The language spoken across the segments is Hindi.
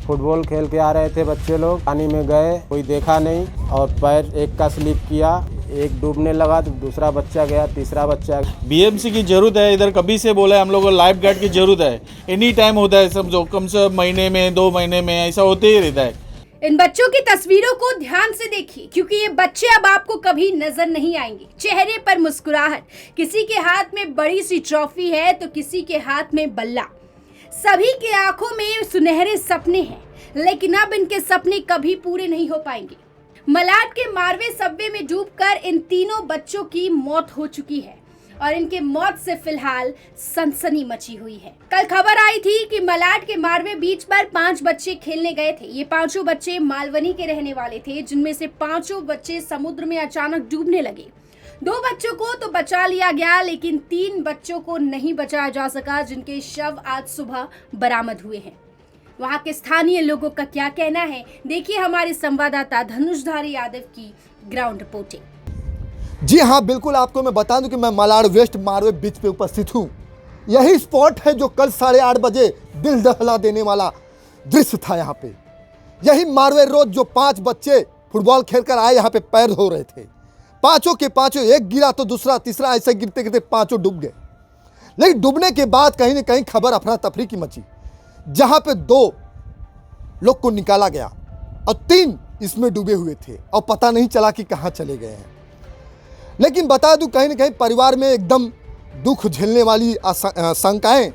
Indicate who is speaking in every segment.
Speaker 1: फुटबॉल खेल के आ रहे थे बच्चे लोग, पानी में गए, कोई देखा नहीं और पैर एक का स्लिप किया, एक डूबने लगा तो दूसरा बच्चा गया, तीसरा बच्चा।
Speaker 2: बीएमसी की जरूरत है, इधर कभी से बोला है हम लोग को लाइफ गार्ड की जरूरत है। एनी टाइम होता है, समझो कम से महीने में 2 महीने में ऐसा होते ही रहता है।
Speaker 3: इन बच्चों की तस्वीरों को ध्यान से देखिए, क्योंकि ये बच्चे अब आपको कभी नजर नहीं आएंगे। चेहरे पर मुस्कुराहट, किसी के हाथ में बड़ी सी ट्रॉफी है तो किसी के हाथ में बल्ला। सभी के आंखों में सुनहरे सपने हैं, लेकिन अब इनके सपने कभी पूरे नहीं हो पाएंगे। मलाड के मारवे सबवे में डूबकर इन तीनों बच्चों की मौत हो चुकी है और इनके मौत से फिलहाल सनसनी मची हुई है। कल खबर आई थी कि मलाड के मारवे बीच पर 5 बच्चे खेलने गए थे। ये 5 बच्चे मालवनी के रहने वाले थे, जिनमें से 5 बच्चे समुद्र में अचानक डूबने लगे। 2 बच्चों को तो बचा लिया गया, लेकिन 3 बच्चों को नहीं बचाया जा सका, जिनके शव आज सुबह बरामद हुए हैं। वहां के स्थानीय लोगों का क्या कहना है, देखिए हमारे संवाददाता धनुषधारी यादव की ग्राउंड रिपोर्टिंग।
Speaker 4: जी हाँ, बिल्कुल आपको मैं बता दूं कि मैं मलाड वेस्ट मारवे बीच पे उपस्थित हूँ। यही स्पॉट है जो कल 8:30 बजे दिल दहला देने वाला दृश्य था। यहाँ पे यही मारवे रोड जो 5 बच्चे फुटबॉल खेलकर आए यहाँ पे पैर धो रहे थे। 5 के 5 एक गिरा तो दूसरा तीसरा, ऐसे गिरते गिरते 5 डूब गए। लेकिन डूबने के बाद कहीं ना कहीं खबर अफरा तफरी की मची, जहाँ पे 2 लोग को निकाला गया और 3 इसमें डूबे हुए थे और पता नहीं चला कि कहाँ चले गए हैं। लेकिन बता दूं, कहीं ना कहीं परिवार में एकदम दुख झेलने वाली शंकाएं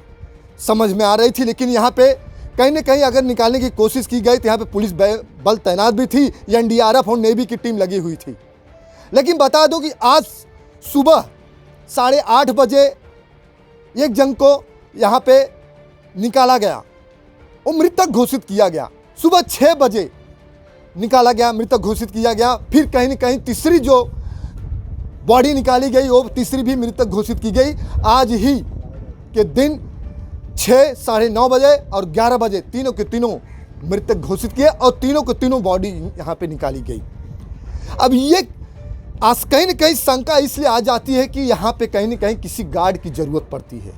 Speaker 4: समझ में आ रही थी। लेकिन यहाँ पे कहीं ना कहीं अगर निकालने की कोशिश की गई तो यहाँ पे पुलिस बल तैनात भी थी, एनडीआरएफ और नेवी की टीम लगी हुई थी। लेकिन बता दूं कि आज सुबह 8:30 बजे एक जन को यहाँ पे निकाला गया और मृतक घोषित किया गया। सुबह 6 बजे निकाला गया, मृतक घोषित किया गया। फिर कहीं ना कहीं तीसरी जो बॉडी निकाली गई, वो तीसरी भी मृतक घोषित की गई। आज ही के दिन 6, 9:30 बजे और 11 बजे तीनों के तीनों मृतक घोषित किए और तीनों के तीनों बॉडी यहाँ पे निकाली गई। अब ये कहीं ना कहीं शंका इसलिए आ जाती है कि यहाँ पे कहीं ना कहीं किसी गार्ड की ज़रूरत पड़ती है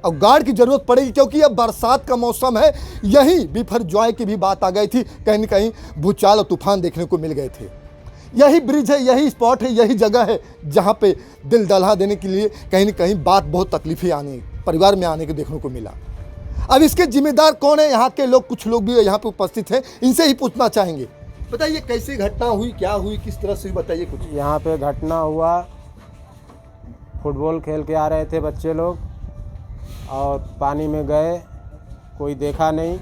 Speaker 4: और गार्ड की ज़रूरत पड़ेगी, क्योंकि अब बरसात का मौसम है। यही बिफरजॉय की भी बात आ गई थी, कहीं ना कहीं भूचाल और तूफान देखने को मिल गए थे। यही ब्रिज है, यही स्पॉट है, यही जगह है जहाँ पे दिल दहला देने के लिए कहीं ना कहीं बात बहुत तकलीफें आने परिवार में आने को देखने को मिला। अब इसके जिम्मेदार कौन है? यहाँ के लोग, कुछ लोग भी यहाँ पे उपस्थित हैं, इनसे ही पूछना चाहेंगे। बताइए कैसी घटना हुई, क्या हुई, किस तरह से, बताइए कुछ।
Speaker 1: यहाँ पे घटना हुआ, फुटबॉल खेल के आ रहे थे बच्चे लोग और पानी में गए, कोई देखा नहीं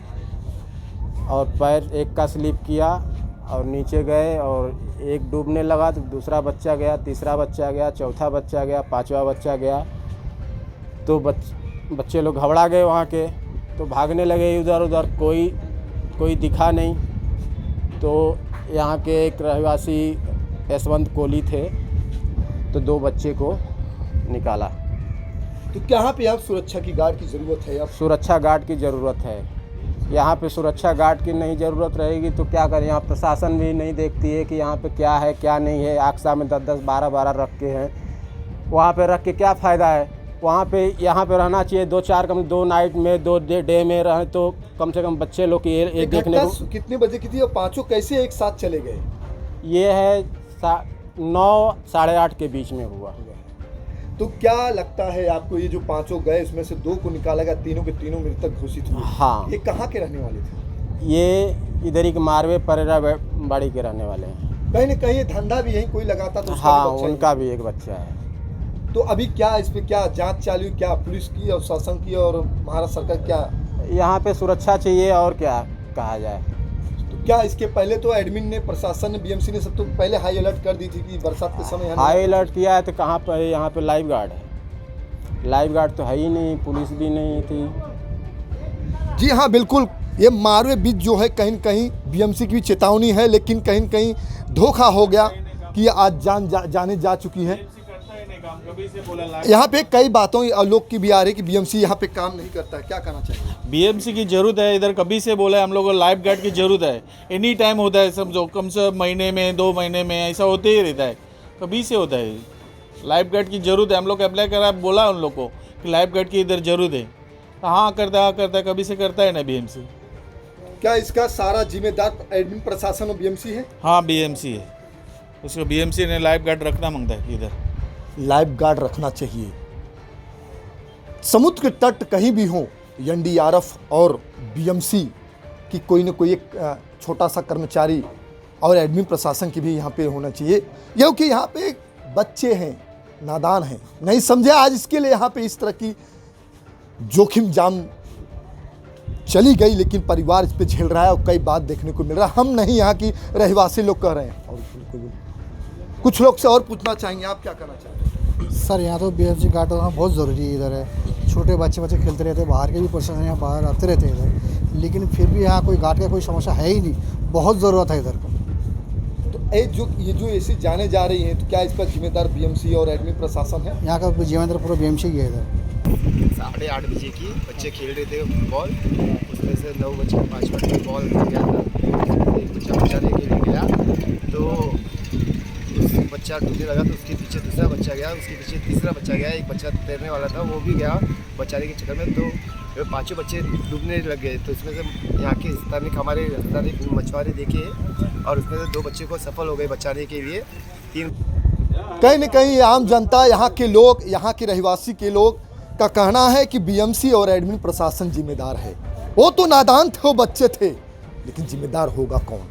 Speaker 1: और पैर एक का स्लिप किया और नीचे गए और एक डूबने लगा तो दूसरा बच्चा गया, तीसरा बच्चा गया, चौथा बच्चा गया, 5वां बच्चा गया। तो बच्चे लोग घबरा गए वहाँ के, तो भागने लगे इधर उधर, कोई दिखा नहीं। तो यहाँ के एक रहवासी यशवंत कोहली थे, तो 2 बच्चे को निकाला।
Speaker 4: तो यहाँ पे आप सुरक्षा की गार्ड की ज़रूरत है?
Speaker 1: सुरक्षा गार्ड की ज़रूरत है। यहाँ पे सुरक्षा गार्ड की नहीं ज़रूरत रहेगी तो क्या करें? यहाँ प्रशासन भी नहीं देखती है कि यहाँ पे क्या है क्या नहीं है। आक्सा में 10-10, 12-12 रख के हैं, वहाँ पे रख के क्या फ़ायदा है? वहाँ पे यहाँ पे रहना चाहिए 2-4 2 नाइट में, 2 डे में रहे तो कम से कम बच्चे लोग की ये देखने को।
Speaker 4: कितने बजे की थी और 5 कैसे एक साथ चले गए?
Speaker 1: ये है 9, 8:30 के बीच में हुआ।
Speaker 4: तो क्या लगता है आपको, ये जो 5 गए इसमें से 2 को निकाला गया, तीनों के तीनों मृतक घोषित हुए?
Speaker 1: हाँ।
Speaker 4: ये कहाँ के रहने वाले थे?
Speaker 1: ये इधर ही मारवे परेरा बाड़ी के रहने वाले हैं।
Speaker 4: कहीं ना कहीं ये धंधा भी यहीं कोई लगाता तो?
Speaker 1: हाँ, उनका भी एक बच्चा है।
Speaker 4: तो अभी क्या इस पे क्या जांच चालू, क्या पुलिस की और शासन की और महाराष्ट्र सरकार क्या? यहाँ
Speaker 1: पे सुरक्षा चाहिए और क्या कहा जाए।
Speaker 4: तो क्या इसके पहले तो एडमिन ने, प्रशासन ने, बीएमसी ने सब तो पहले हाई अलर्ट कर दी थी कि बरसात के समय
Speaker 1: हाई अलर्ट किया है, तो कहाँ पर यहाँ पे लाइफ गार्ड है? लाइफ गार्ड तो है ही नहीं, पुलिस भी नहीं थी।
Speaker 4: जी हाँ, बिल्कुल। ये मारवे बीच जो है कहीं न कहीं बीएमसी की भी चेतावनी है, लेकिन कहीं न कहीं धोखा हो गया कि आज जाने जा चुकी है। यहाँ पे कई बातों लोग की भी आ रही कि बीएमसी यहाँ पे काम नहीं करता है, क्या कहना चाहिए?
Speaker 2: बीएमसी की जरूरत है, इधर कभी से बोला है हम लोग को लाइफ गार्ड की जरूरत है। एनी टाइम होता है, समझो कम से महीने में 2 महीने में ऐसा होते ही रहता है, कभी से होता है। लाइफ गार्ड की जरूरत है, हम लोग अप्लाई करा, बोला उन लोग को कि लाइफ गार्ड की इधर जरूरत है। हाँ करता है, कभी से करता है ना बीएमसी।
Speaker 4: क्या इसका सारा जिम्मेदार एडमिन प्रशासन और बीएमसी है?
Speaker 2: हाँ बीएमसी है, उसको बीएमसी ने लाइफ गार्ड रखना मांगता है इधर।
Speaker 4: लाइफ गार्ड रखना चाहिए। समुद्र के तट कहीं भी हो, एनडीआरएफ और बीएमसी की कोई न कोई एक छोटा सा कर्मचारी और एडमिन प्रशासन की भी यहाँ पे होना चाहिए, क्योंकि यहाँ पे बच्चे हैं, नादान हैं, नहीं समझे आज इसके लिए यहाँ पे इस तरह की जोखिम जाम चली गई, लेकिन परिवार इस पे झेल रहा है और कई बात देखने को मिल रहा है। हम नहीं, यहाँ की रहवासी लोग कह रहे हैं। और कुछ लोग से और पूछना चाहेंगे, आप क्या करना चाहेंगे?
Speaker 5: सर यहाँ तो बीएमसी गार्ड होना बहुत ज़रूरी है। इधर है छोटे बच्चे खेलते रहते हैं, बाहर के भी पर्सन यहाँ बाहर आते रहते हैं इधर, लेकिन फिर भी यहाँ कोई गार्ड का कोई समस्या है ही नहीं, बहुत ज़रूरत है इधर को।
Speaker 4: तो ये जो ऐसी जाने जा रही हैं, तो क्या इस पर जिम्मेदार बीएमसी और एडमिन प्रशासन है?
Speaker 5: यहाँ का जिम्मेदार पूरा बीएमसी ही है इधर।
Speaker 6: 8:30 बजे की बच्चे खेल रहे थे फुटबॉल, उसमें से 9 बच्चे 5 मिनट में बॉल गया था, एक बच्चा बचाने के लिए गया तो उस बच्चा डूबने लगा, तो उसके पीछे दूसरा बच्चा गया, उसके पीछे तीसरा बच्चा गया, एक बच्चा तैरने वाला था वो भी गया बचाने के चक्कर में, तो 5 बच्चे डूबने लग गए। तो इसमें से यहाँ के स्थानीय हमारे स्थानीय मछुआरे देखे और उसमें से 2 बच्चे को सफल हो गए बचाने के लिए। 3
Speaker 4: कहीं न कहीं आम जनता, यहाँ के लोग, यहाँ के रहवासी के लोग का कहना है कि बीएमसी और एडमिन प्रशासन जिम्मेदार है। वो तो नादान थे, वो बच्चे थे, लेकिन जिम्मेदार होगा कौन?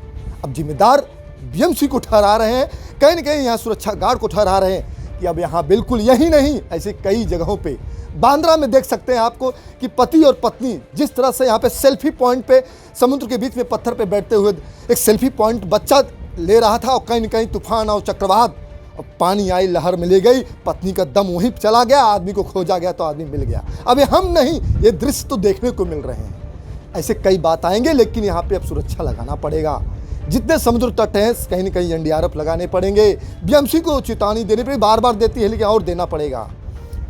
Speaker 4: अब जिम्मेदार बीएमसी को ठहरा रहे हैं, कहीं न कहीं यहाँ सुरक्षा गार्ड को ठहरा रहे हैं कि अब यहाँ बिल्कुल यही नहीं, ऐसे कई जगहों पे बांद्रा में देख सकते हैं आपको कि पति और पत्नी जिस तरह से यहाँ पे सेल्फी पॉइंट पे समुद्र के बीच में पत्थर पे बैठते हुए एक सेल्फी पॉइंट बच्चा ले रहा था, और कहीं न कहीं तूफान और चक्रवात और पानी आई, लहर में ले गई, पत्नी का दम वहीं चला गया, आदमी को खोजा गया तो आदमी मिल गया। अब ये हम नहीं, ये दृश्य तो देखने को मिल रहे हैं। ऐसे कई बात आएंगे, लेकिन यहाँ पे अब सुरक्षा लगाना पड़ेगा। जितने समुद्र तट हैं कहीं न कहीं एनडीआरएफ लगाने पड़ेंगे, बीएमसी को चेतावनी देनी पड़ेगी, बार बार देती है लेकिन और देना पड़ेगा।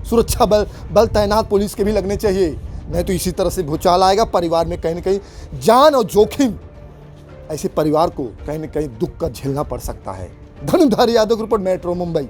Speaker 4: सुरक्षा बल तैनात पुलिस के भी लगने चाहिए, नहीं तो इसी तरह से भूचाल आएगा, परिवार में कहीं न कहीं जान और जोखिम, ऐसे परिवार को कहीं न कहीं दुख का झेलना पड़ सकता है। धनुधारी यादव, रिपोर्ट, मेट्रो मुंबई।